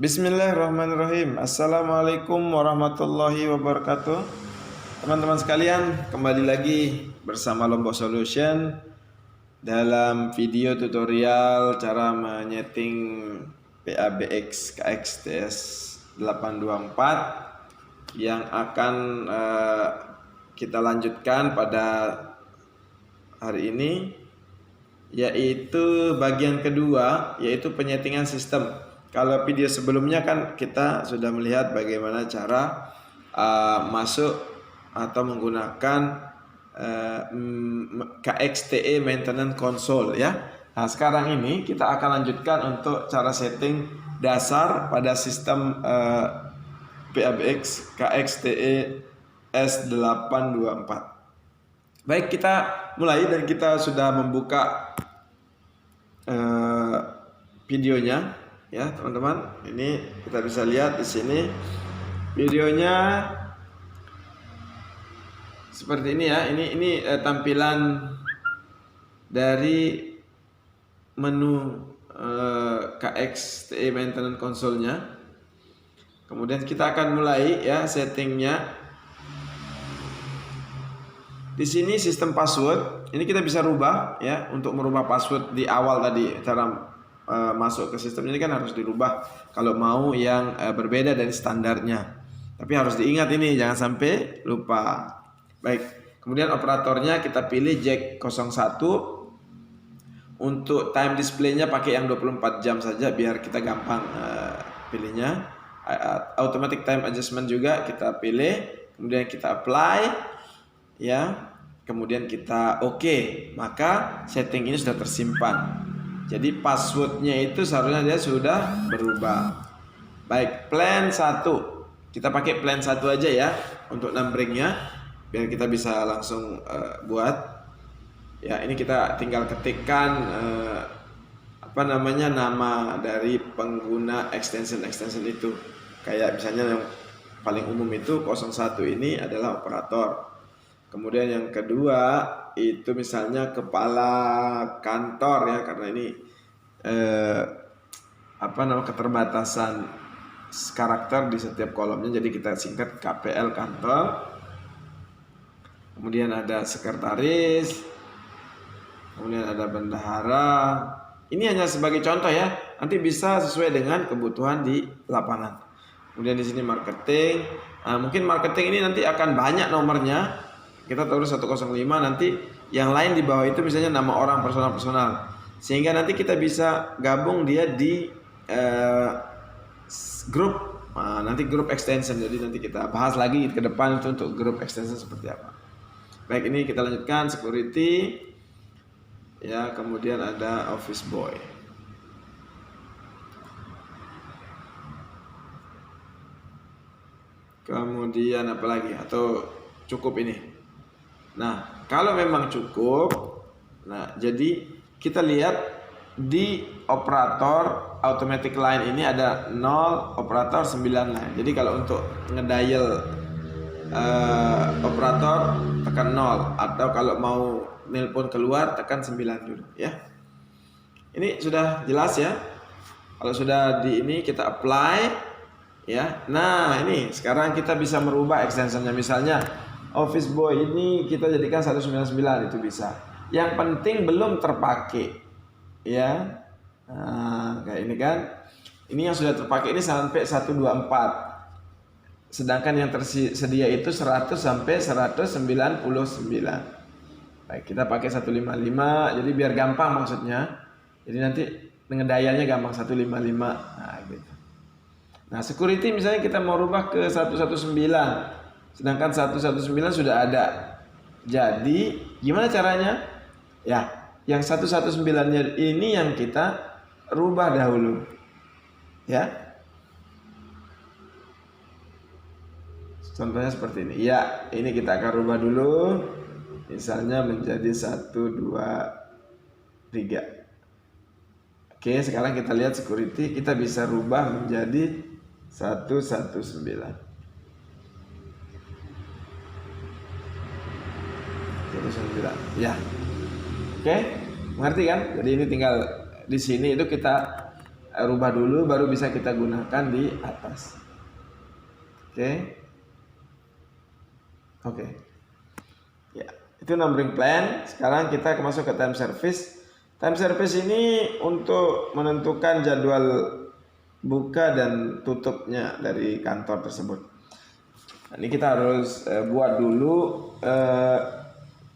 Bismillahirrahmanirrahim. Assalamualaikum warahmatullahi wabarakatuh. Teman-teman sekalian, kembali lagi bersama Lombok Solution dalam video tutorial cara menyeting PABX KXTS 824 yang akan kita lanjutkan pada hari ini, yaitu bagian kedua, yaitu penyetingan sistem. Kalau video sebelumnya kan kita sudah melihat bagaimana cara masuk atau menggunakan KXTE Maintenance Console ya. Nah, sekarang ini kita akan lanjutkan untuk cara setting dasar pada sistem PABX KXTE S824. Baik, kita mulai dan kita sudah membuka videonya. Ya teman-teman, ini kita bisa lihat di sini videonya seperti ini ya. Ini tampilan dari menu KXTE Maintenance Console-nya. Kemudian kita akan mulai ya settingnya. Di sini sistem password, ini kita bisa rubah ya. Untuk merubah password di awal tadi, cara masuk ke sistem ini kan harus dirubah kalau mau yang berbeda dari standarnya. Tapi harus diingat ini, jangan sampai lupa. Baik, kemudian operatornya kita pilih jack 01. Untuk time display-nya pakai yang 24 jam saja biar kita gampang pilihnya. Automatic time adjustment juga kita pilih, kemudian kita apply ya. Kemudian kita oke, maka setting ini sudah tersimpan. Jadi passwordnya itu seharusnya dia sudah berubah. Baik, plan 1. Kita pakai plan 1 aja ya untuk numberingnya, biar kita bisa langsung buat. Ya, ini kita tinggal ketikkan nama dari pengguna extension itu. Kayak misalnya yang paling umum itu 01 ini adalah operator. Kemudian yang kedua itu misalnya kepala kantor ya, karena ini keterbatasan karakter di setiap kolomnya, jadi kita singkat KPL kantor. Kemudian ada sekretaris, kemudian ada bendahara. Ini hanya sebagai contoh ya, nanti bisa sesuai dengan kebutuhan di lapangan. Kemudian di sini marketing. Nah, mungkin marketing ini nanti akan banyak nomornya. Kita tulis 105, nanti yang lain di bawah itu misalnya nama orang personal, sehingga nanti kita bisa gabung dia di grup. Nah, nanti grup extension, jadi nanti kita bahas lagi ke depan itu untuk grup extension seperti apa. Baik, ini kita lanjutkan security ya, kemudian ada office boy. Kemudian apa lagi, atau cukup ini? Nah, kalau memang cukup, nah jadi kita lihat di operator automatic line ini ada 0, operator 9 line. Jadi kalau untuk ngedial operator tekan 0, atau kalau mau nelpon keluar tekan 9 dulu ya. Ini sudah jelas ya. Kalau sudah di ini kita apply ya. Nah, ini sekarang kita bisa merubah extensionnya. Misalnya office boy ini kita jadikan 199, itu bisa. Yang penting belum terpakai ya. Nah, kayak ini kan. Ini yang sudah terpakai ini sampai 124. Sedangkan yang tersedia itu 100 sampai 199. Baik, kita pakai 155. Jadi biar gampang maksudnya. Jadi nanti ngedayanya gampang 155. Nah, gitu. Nah, security misalnya kita mau rubah ke 119. Sedangkan 119 sudah ada. Jadi gimana caranya? Ya, yang 119-nya ini yang kita rubah dahulu. Ya. Contohnya seperti ini. Ya, ini kita akan rubah dulu. Misalnya menjadi 1, 2, 3. Oke, sekarang kita lihat security, kita bisa rubah menjadi 119. Ya, oke, mengerti kan? Jadi ini tinggal di sini itu kita rubah dulu, baru bisa kita gunakan di atas. Oke. Ya, itu numbering plan. Sekarang kita masuk ke time service. Time service ini untuk menentukan jadwal buka dan tutupnya dari kantor tersebut. Nah, ini kita harus buat dulu,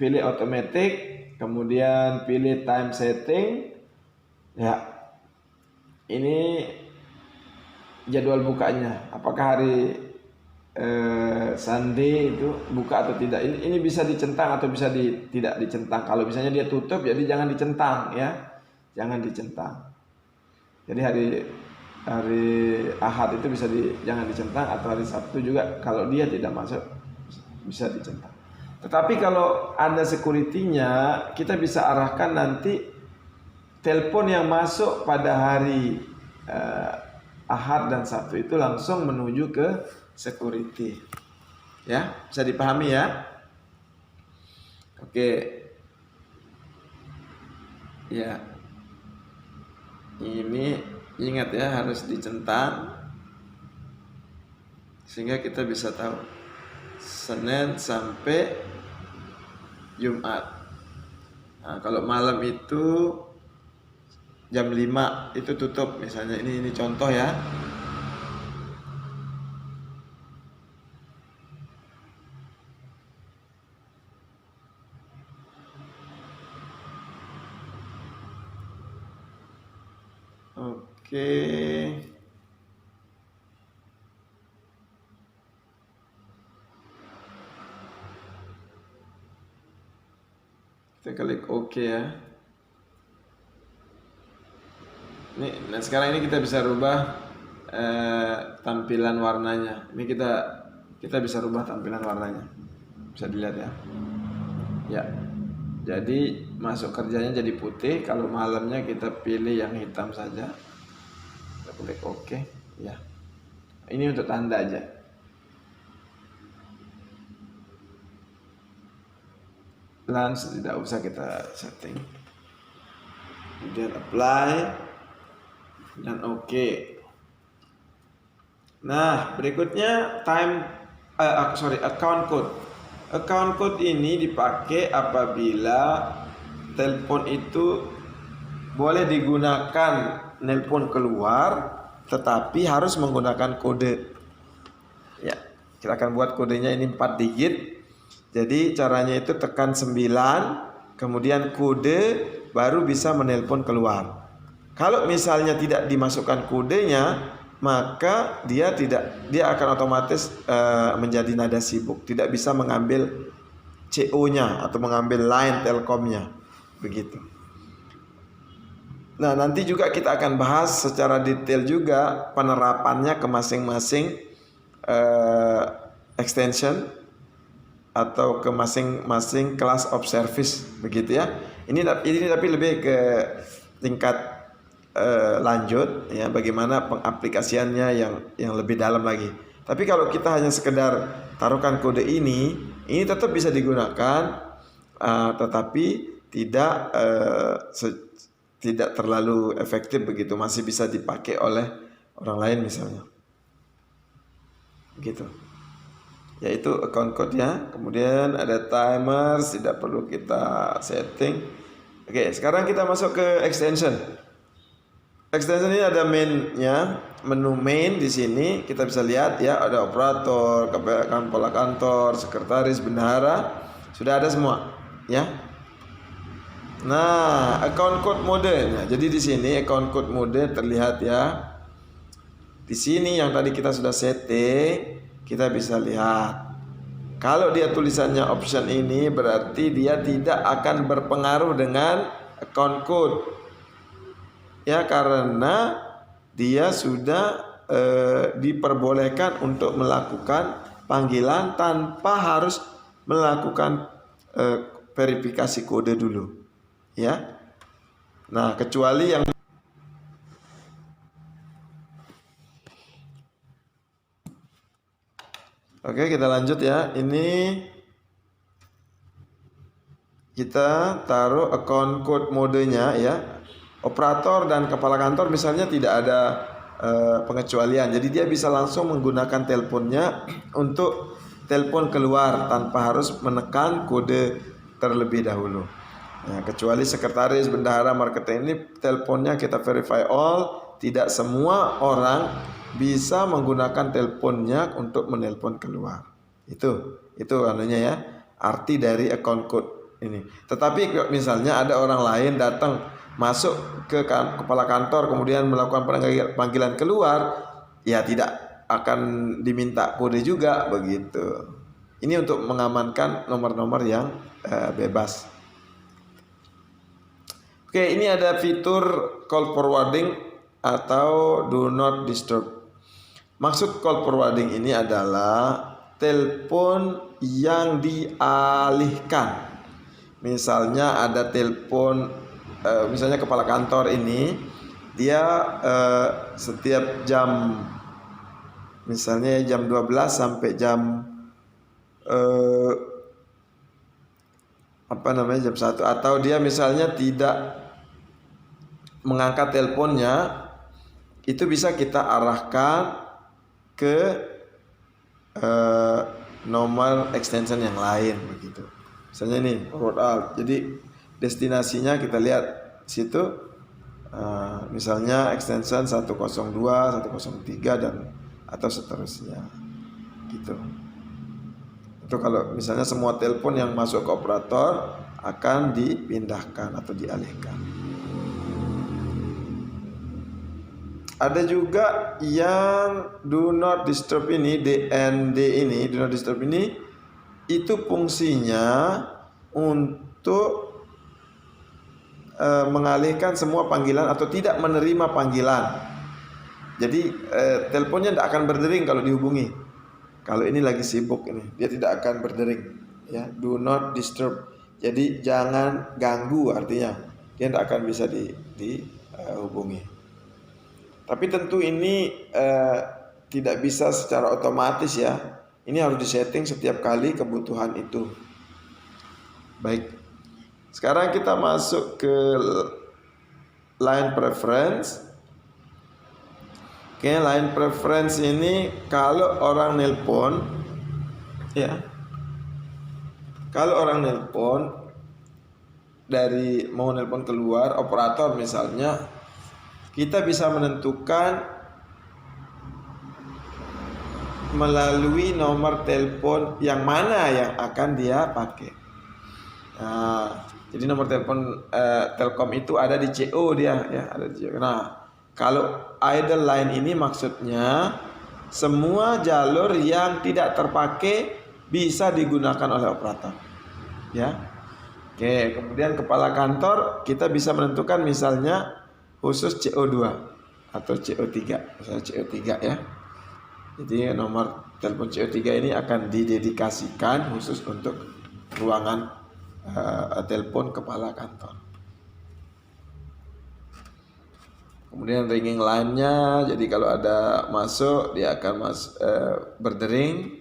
pilih automatic, kemudian pilih time setting. Ya, ini jadwal bukanya. Apakah hari Sunday itu buka atau tidak? Ini bisa dicentang atau bisa tidak dicentang. Kalau misalnya dia tutup, jadi jangan dicentang ya, jangan dicentang. Jadi hari Ahad itu jangan dicentang, atau hari Sabtu juga kalau dia tidak masuk bisa dicentang. Tetapi kalau ada security-nya, kita bisa arahkan nanti telepon yang masuk pada hari Ahad dan Sabtu itu langsung menuju ke security. Ya, bisa dipahami ya? Oke. Ya. Ini ingat ya, harus dicentang sehingga kita bisa tahu Senin sampai Jumat. Nah, kalau malam itu jam 5 itu tutup misalnya. Ini contoh ya. Oke. Kita klik OK ya. Nah sekarang ini kita bisa rubah tampilan warnanya. Ini kita bisa rubah tampilan warnanya. Bisa dilihat ya. Ya. Jadi masuk kerjanya jadi putih. Kalau malamnya kita pilih yang hitam saja. Kita klik OK ya. Ini untuk tanda aja. Lunch tidak usah kita setting. Kemudian apply dan OK. Nah berikutnya account code. Account code ini dipakai apabila telepon itu boleh digunakan nelpon keluar, tetapi harus menggunakan kode. Ya, kita akan buat kodenya ini 4 digit. Jadi caranya itu tekan 9, kemudian kode, baru bisa menelpon keluar. Kalau misalnya tidak dimasukkan kodenya, maka dia akan otomatis menjadi nada sibuk, tidak bisa mengambil CO-nya atau mengambil line telkomnya, begitu. Nah nanti juga kita akan bahas secara detail juga penerapannya ke masing-masing extension atau ke masing-masing class of service, begitu ya. Ini tapi lebih ke tingkat lanjut ya, bagaimana pengaplikasiannya yang lebih dalam lagi. Tapi kalau kita hanya sekedar taruhkan kode ini tetap bisa digunakan, tetapi tidak terlalu efektif begitu, masih bisa dipakai oleh orang lain misalnya, gitu. Yaitu account code ya. Kemudian ada timer, tidak perlu kita setting. Oke, sekarang kita masuk ke extension. Extension ini ada main-nya, menu main di sini kita bisa lihat ya, ada operator, kepala kantor, sekretaris, bendahara, sudah ada semua ya. Nah, account code mode. Nah, jadi di sini account code mode terlihat ya. Di sini yang tadi kita sudah setting, kita bisa lihat. Kalau dia tulisannya option ini berarti dia tidak akan berpengaruh dengan account code. Ya, karena dia sudah diperbolehkan untuk melakukan panggilan tanpa harus melakukan verifikasi kode dulu, ya. Nah, kecuali yang Oke, kita lanjut ya. Ini kita taruh account code modenya ya. operator dan kepala kantor misalnya tidak ada pengecualian. Jadi dia bisa langsung menggunakan teleponnya untuk telepon keluar tanpa harus menekan kode terlebih dahulu. Nah, kecuali sekretaris, bendahara, marketing ini teleponnya kita verify all, tidak semua orang bisa menggunakan teleponnya untuk menelpon keluar. Itu anunya ya, arti dari account code ini. Tetapi misalnya ada orang lain datang masuk ke kepala kantor kemudian melakukan panggilan keluar, ya tidak akan diminta kode juga begitu. Ini untuk mengamankan nomor-nomor yang bebas. Oke, ini ada fitur call forwarding atau do not disturb. Maksud call forwarding ini adalah telepon yang dialihkan. Misalnya ada telepon, misalnya kepala kantor ini dia setiap jam, misalnya jam 12 sampai jam jam 1, atau dia misalnya tidak mengangkat teleponnya, itu bisa kita arahkan ke nomor extension yang lain begitu. Misalnya ini forward out. Jadi destinasinya kita lihat situ, misalnya extension 102, 103 dan atau seterusnya gitu. Itu kalau misalnya semua telepon yang masuk ke operator akan dipindahkan atau dialihkan. Ada juga yang do not disturb ini, DND ini, do not disturb ini, itu fungsinya untuk mengalihkan semua panggilan atau tidak menerima panggilan. Jadi teleponnya tidak akan berdering kalau dihubungi. Kalau ini lagi sibuk ini, dia tidak akan berdering. Ya, do not disturb. Jadi jangan ganggu, artinya dia tidak akan bisa dihubungi. Tapi tentu ini tidak bisa secara otomatis ya. Ini harus disetting setiap kali kebutuhan itu. Baik. Sekarang kita masuk ke line preference. Oke, line preference ini kalau orang nelpon, ya, kalau orang nelpon dari mau nelpon keluar operator misalnya, kita bisa menentukan melalui nomor telepon yang mana yang akan dia pakai. Nah, jadi nomor telepon Telkom itu ada di CO dia, ya, ada di CO. Nah, kalau idle line ini maksudnya semua jalur yang tidak terpakai bisa digunakan oleh operator. Ya. Oke, kemudian kepala kantor kita bisa menentukan misalnya khusus CO2 atau CO3, misalnya CO3 ya. Jadi nomor telepon CO3 ini akan didedikasikan khusus untuk ruangan telepon kepala kantor. Kemudian ringing line-nya, jadi kalau ada masuk dia akan berdering.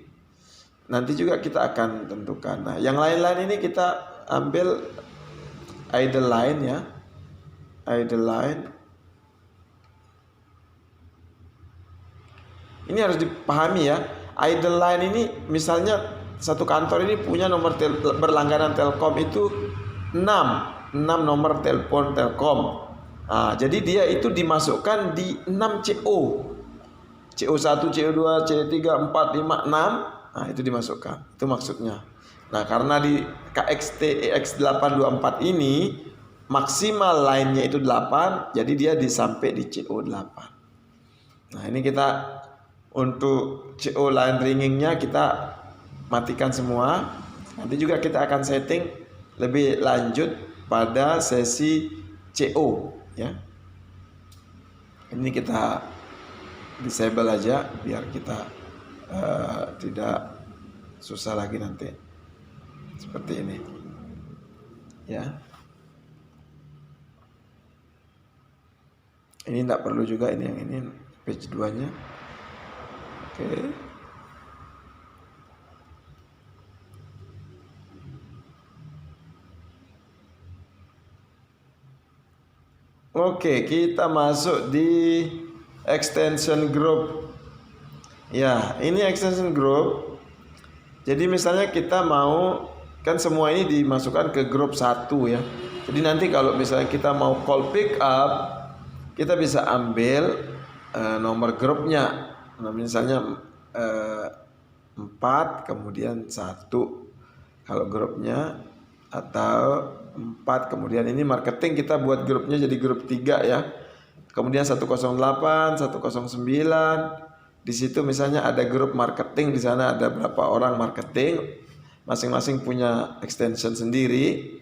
Nanti juga kita akan tentukan. Nah, yang lain-lain ini kita ambil idle line ya. Idle line. Ini harus dipahami ya. Idle line ini misalnya satu kantor ini punya nomor berlangganan Telkom itu 6 nomor telepon Telkom. Nah, jadi dia itu dimasukkan di 6 CO. CO1, CO2, CO3, 4, 5, 6. Nah, itu dimasukkan. Itu maksudnya. Nah, karena di KXT EX824 ini maksimal line-nya itu 8, jadi dia disampai di CO8. Nah, ini kita untuk CO line ringingnya kita matikan semua. Nanti juga kita akan setting lebih lanjut pada sesi CO ya. Ini kita disable aja biar kita tidak susah lagi nanti seperti ini ya. Ini tidak perlu juga, ini yang ini page 2 nya. Oke. Oke, kita masuk di extension group. Ya, ini extension group. Jadi misalnya kita mau, kan semua ini dimasukkan ke grup 1 ya. Jadi nanti kalau misalnya kita mau call pick up, kita bisa ambil nomor grupnya. Nah, misalnya 4 kemudian 1 kalau grupnya, atau 4 kemudian ini marketing, kita buat grupnya jadi grup 3 ya. Kemudian 108, 109. Di situ misalnya ada grup marketing, di sana ada berapa orang marketing, masing-masing punya extension sendiri.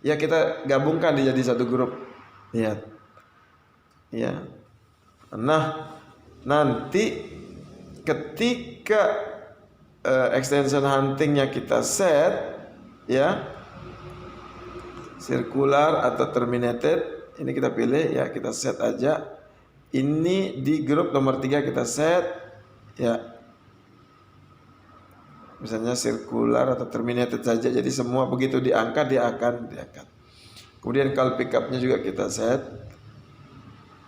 Ya kita gabungkan jadi satu grup. Lihat. Ya. Nah, nanti ketika extension huntingnya kita set ya, circular atau terminated, ini kita pilih ya, kita set aja. Ini di grup nomor 3 kita set ya, misalnya circular atau terminated saja. Jadi semua begitu diangkat dia akan diangkat. Kemudian call pickupnya juga kita set.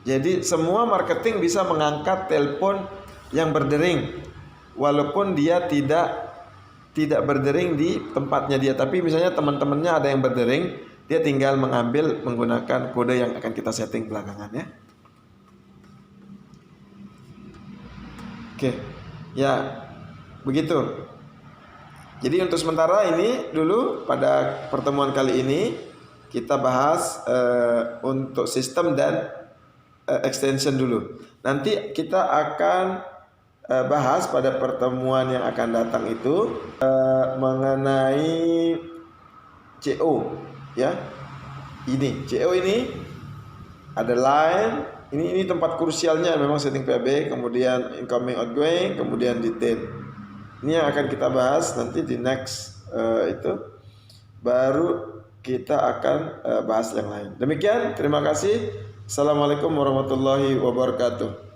Jadi semua marketing bisa mengangkat telepon yang berdering, walaupun dia tidak berdering di tempatnya dia, tapi misalnya teman-temannya ada yang berdering, dia tinggal mengambil menggunakan kode yang akan kita setting belakangan ya. Oke, ya begitu. Jadi untuk sementara ini dulu pada pertemuan kali ini kita bahas untuk sistem dan extension dulu. Nanti kita akan bahas pada pertemuan yang akan datang itu mengenai CO ya. Ini CO ini ada line. Ini tempat krusialnya memang setting PAB, kemudian incoming outgoing, kemudian detail. Ini yang akan kita bahas nanti di next itu. Baru kita akan bahas yang lain. Demikian, terima kasih. Assalamualaikum warahmatullahi wabarakatuh.